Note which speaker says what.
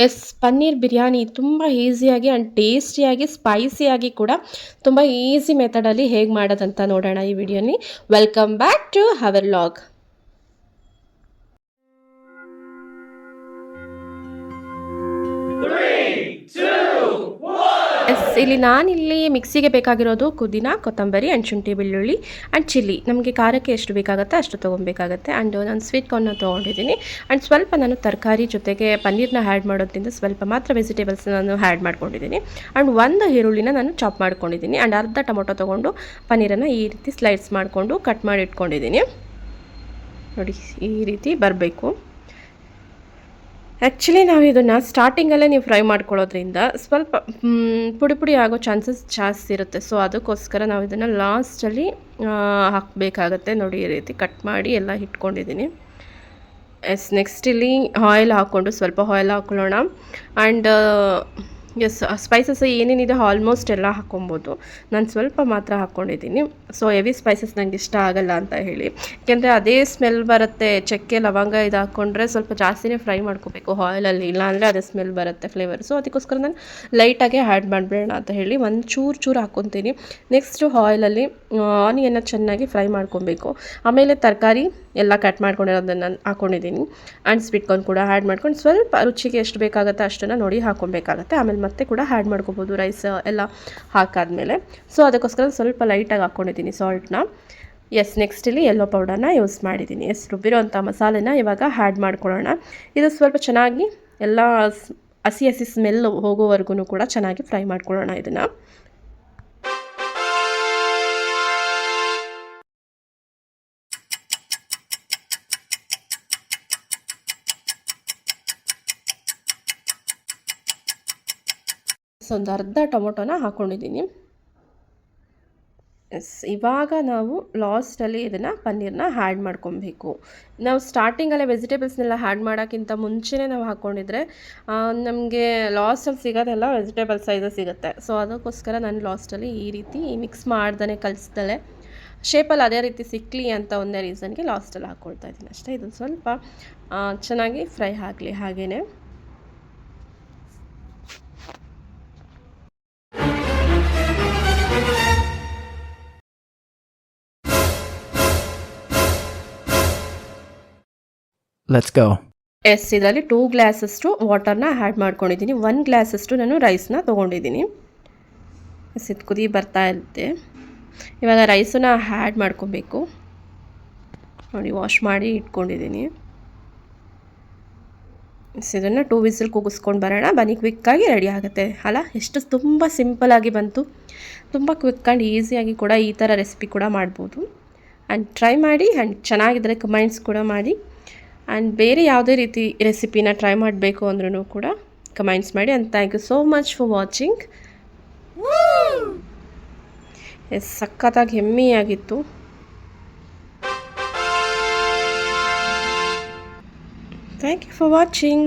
Speaker 1: S, paneer biryani ತುಂಬ ಈಸಿಯಾಗಿ and ಟೇಸ್ಟಿಯಾಗಿ, ಸ್ಪೈಸಿಯಾಗಿ ಕೂಡ ತುಂಬ ಈಸಿ ಮೆಥಡಲ್ಲಿ ಹೇಗೆ ಮಾಡೋದಂತ ನೋಡೋಣ ಈ ವಿಡಿಯೋನಿ. Welcome back to our vlog. Yes, ನಾನಿಲ್ಲಿ ಮಿಕ್ಸಿಗೆ ಬೇಕಾಗಿರೋದು ಪುದೀನ, ಕೊತ್ತಂಬರಿ ಆ್ಯಂಡ್ ಶುಂಠಿ, ಬೆಳ್ಳುಳ್ಳಿ ಆ್ಯಂಡ್ ಚಿಲ್ಲಿ. ನಮಗೆ ಖಾರಕ್ಕೆ ಎಷ್ಟು ಬೇಕಾಗುತ್ತೆ ಅಷ್ಟು ತೊಗೊಬೇಕಾಗತ್ತೆ. ಆ್ಯಂಡ್ ನಾನು ಸ್ವೀಟ್ ಕಾರ್ನ ತೊಗೊಂಡಿದ್ದೀನಿ. ಆ್ಯಂಡ್ ಸ್ವಲ್ಪ ನಾನು ತರಕಾರಿ ಜೊತೆಗೆ ಪನ್ನೀರ್ನ ಆ್ಯಡ್ ಮಾಡೋದ್ರಿಂದ ಸ್ವಲ್ಪ ಮಾತ್ರ ವೆಜಿಟೇಬಲ್ಸ್ನ ನಾನು ಆ್ಯಡ್ ಮಾಡ್ಕೊಂಡಿದ್ದೀನಿ. ಆ್ಯಂಡ್ ಒಂದು ಈರುಳ್ಳಿನ ನಾನು ಚಾಪ್ ಮಾಡ್ಕೊಂಡಿದ್ದೀನಿ. ಆ್ಯಂಡ್ ಅರ್ಧ ಟೊಮೊಟೊ ತೊಗೊಂಡು ಪನ್ನೀರನ್ನು ಈ ರೀತಿ ಸ್ಲೈಡ್ಸ್ ಮಾಡಿಕೊಂಡು ಕಟ್ ಮಾಡಿ ಇಟ್ಕೊಂಡಿದ್ದೀನಿ. ನೋಡಿ, ಈ ರೀತಿ ಬರಬೇಕು. ಆ್ಯಕ್ಚುಲಿ ನಾವು ಇದನ್ನು ಸ್ಟಾರ್ಟಿಂಗಲ್ಲೇ ನೀವು ಫ್ರೈ ಮಾಡ್ಕೊಳ್ಳೋದ್ರಿಂದ ಸ್ವಲ್ಪ ಪುಡಿ ಪುಡಿ ಆಗೋ ಚಾನ್ಸಸ್ ಜಾಸ್ತಿ ಇರುತ್ತೆ. ಸೊ ಅದಕ್ಕೋಸ್ಕರ ನಾವು ಇದನ್ನು ಲಾಸ್ಟಲ್ಲಿ ಹಾಕಬೇಕಾಗತ್ತೆ. ನೋಡಿ, ಈ ರೀತಿ ಕಟ್ ಮಾಡಿ ಎಲ್ಲ ಇಟ್ಕೊಂಡಿದ್ದೀನಿ. ಎಸ್, ನೆಕ್ಸ್ಟ್ ಇಲ್ಲಿ ಆಯಿಲ್ ಹಾಕ್ಕೊಂಡು ಸ್ವಲ್ಪ ಆಯಿಲ್ ಹಾಕೊಳ್ಳೋಣ. ಆ್ಯಂಡ್ ಎಸ್, ಸ್ಪೈಸಸ್ ಏನೇನಿದೆ ಆಲ್ಮೋಸ್ಟ್ ಎಲ್ಲ ಹಾಕ್ಕೊಬೋದು. ನಾನು ಸ್ವಲ್ಪ ಮಾತ್ರ ಹಾಕ್ಕೊಂಡಿದ್ದೀನಿ. ಸೊ ಹೆವಿ ಸ್ಪೈಸಸ್ ನನಗೆ ಇಷ್ಟ ಆಗಲ್ಲ ಅಂತ ಹೇಳಿ, ಯಾಕೆಂದರೆ ಅದೇ ಸ್ಮೆಲ್ ಬರುತ್ತೆ. ಚಕ್ಕೆ, ಲವಂಗ ಇದು ಹಾಕ್ಕೊಂಡ್ರೆ ಸ್ವಲ್ಪ ಜಾಸ್ತಿನೇ ಫ್ರೈ ಮಾಡ್ಕೋಬೇಕು ಆಯಿಲಲ್ಲಿ, ಇಲ್ಲಾಂದರೆ ಅದೇ ಸ್ಮೆಲ್ ಬರುತ್ತೆ ಫ್ಲೇವರ್. ಸೊ ಅದಕ್ಕೋಸ್ಕರ ನಾನು ಲೈಟಾಗೆ ಆ್ಯಡ್ ಮಾಡಿಬಿಡೋಣ ಅಂತ ಹೇಳಿ ಒಂದು ಚೂರು ಹಾಕ್ಕೊತೀನಿ. ನೆಕ್ಸ್ಟು ಆಯಿಲಲ್ಲಿ ಆನಿಯನ್ನ ಚೆನ್ನಾಗಿ ಫ್ರೈ ಮಾಡ್ಕೊಬೇಕು. ಆಮೇಲೆ ತರಕಾರಿ ಎಲ್ಲ ಕಟ್ ಮಾಡ್ಕೊಂಡಿರೋದನ್ನು ಹಾಕ್ಕೊಂಡಿದ್ದೀನಿ. ಆ್ಯಂಡ್ ಸ್ವೀಟ್ ಕಾರ್ನ್ ಕೂಡ ಆ್ಯಡ್ ಮಾಡ್ಕೊಂಡು ಸ್ವಲ್ಪ ರುಚಿಗೆ ಎಷ್ಟು ಬೇಕಾಗುತ್ತೆ ಅಷ್ಟನ್ನು ನೋಡಿ ಹಾಕ್ಕೊಬೇಕಾಗತ್ತೆ. ಆಮೇಲೆ ಮತ್ತೆ ಕೂಡ ಆ್ಯಡ್ ಮಾಡ್ಕೊಬೋದು ರೈಸ್ ಎಲ್ಲ ಹಾಕಾದ್ಮೇಲೆ. ಸೊ ಅದಕ್ಕೋಸ್ಕರ ಸ್ವಲ್ಪ ಲೈಟಾಗಿ ಹಾಕ್ಕೊಂಡಿದ್ದೀನಿ ಸಾಲ್ಟ್ನ. ಎಸ್, ನೆಕ್ಸ್ಟ್ ಇಲ್ಲಿ ಯೆಲ್ಲೋ ಪೌಡರ್ನ ಯೂಸ್ ಮಾಡಿದ್ದೀನಿ. ಎಸ್, ರುಬ್ಬಿರೋಂಥ ಮಸಾಲೆನ ಇವಾಗ ಆ್ಯಡ್ ಮಾಡ್ಕೊಳ್ಳೋಣ. ಇದು ಸ್ವಲ್ಪ ಚೆನ್ನಾಗಿ ಎಲ್ಲ ಹಸಿ ಸ್ಮೆಲ್ ಹೋಗೋವರೆಗೂ ಕೂಡ ಚೆನ್ನಾಗಿ ಫ್ರೈ ಮಾಡ್ಕೊಳ್ಳೋಣ ಇದನ್ನು. ಒಂದು ಅರ್ಧ ಟೊಮೊಟೊನ ಹಾಕ್ಕೊಂಡಿದ್ದೀನಿ. ಎಸ್, ಇವಾಗ ನಾವು ಲಾಸ್ಟಲ್ಲಿ ಇದನ್ನು ಪನ್ನೀರನ್ನ ಆ್ಯಡ್ ಮಾಡ್ಕೊಬೇಕು. ನಾವು ಸ್ಟಾರ್ಟಿಂಗಲ್ಲೇ ವೆಜಿಟೇಬಲ್ಸ್ನೆಲ್ಲ ಆ್ಯಡ್ ಮಾಡೋಕ್ಕಿಂತ ಮುಂಚೆನೇ ನಾವು ಹಾಕ್ಕೊಂಡಿದ್ರೆ ನಮಗೆ ಲಾಸ್ಟಲ್ಲಿ ಸಿಗೋದೆಲ್ಲ ವೆಜಿಟೇಬಲ್ ಸೈಜ್ ಸಿಗುತ್ತೆ. ಸೊ ಅದಕ್ಕೋಸ್ಕರ ನಾನು ಲಾಸ್ಟಲ್ಲಿ ಈ ರೀತಿ ಮಿಕ್ಸ್ ಮಾಡ್ದೇ ಕಲಿಸ್ದಲೆ ಶೇಪಲ್ಲಿ ಅದೇ ರೀತಿ ಸಿಕ್ಕಲಿ ಅಂತ ಒಂದೇ ರೀಸನ್ಗೆ ಲಾಸ್ಟಲ್ಲಿ ಹಾಕ್ಕೊಳ್ತಾ ಇದ್ದೀನಿ ಅಷ್ಟೇ. ಇದನ್ನು ಸ್ವಲ್ಪ ಚೆನ್ನಾಗಿ ಫ್ರೈ ಆಗಲಿ ಹಾಗೇ.
Speaker 2: Let's go.
Speaker 1: ಎಸ್, ಇದರಲ್ಲಿ 2 ಗ್ಲಾಸಷ್ಟು ವಾಟರ್ನ ಆ್ಯಡ್ ಮಾಡ್ಕೊಂಡಿದ್ದೀನಿ. 1 ಗ್ಲಾಸಷ್ಟು ನಾನು ರೈಸ್ನ ತೊಗೊಂಡಿದ್ದೀನಿ. ಎಸ್, ಇದು ಕುದಿ ಬರ್ತಾ ಇರುತ್ತೆ. ಇವಾಗ ರೈಸನ್ನ ಆ್ಯಡ್ ಮಾಡ್ಕೊಬೇಕು. ನೋಡಿ, ವಾಶ್ ಮಾಡಿ ಇಟ್ಕೊಂಡಿದ್ದೀನಿ. ಎಸ್, ಇದನ್ನು 2 ವಿಸಿಲ್ ಕೂಗಿಸ್ಕೊಂಡು ಬರೋಣ. ಬನ್ನಿ, ಕ್ವಿಕ್ಕಾಗಿ ರೆಡಿ ಆಗುತ್ತೆ ಅಲ್ಲ. ಎಷ್ಟು ತುಂಬ ಸಿಂಪಲಾಗಿ ಬಂತು. ತುಂಬ ಕ್ವಿಕ್ ಆ್ಯಂಡ್ ಈಸಿಯಾಗಿ ಕೂಡ ಈ ಥರ ರೆಸಿಪಿ ಕೂಡ ಮಾಡ್ಬೋದು. ಆ್ಯಂಡ್ ಟ್ರೈ ಮಾಡಿ. ಆ್ಯಂಡ್ ಚೆನ್ನಾಗಿದ್ದರೆ ಕಮೆಂಟ್ಸ್ ಕೂಡ ಮಾಡಿ. ಆ್ಯಂಡ್ ಬೇರೆ ಯಾವುದೇ ರೀತಿ ರೆಸಿಪಿನ ಟ್ರೈ ಮಾಡಬೇಕು ಅಂದ್ರೂ ಕೂಡ ಕಮೆಂಟ್ಸ್ ಮಾಡಿ. And thank you so much for watching. Yes, ಸಖತ್ತಾಗಿ ಹೆಮ್ಮೆಯಾಗಿತ್ತು. Thank you for watching.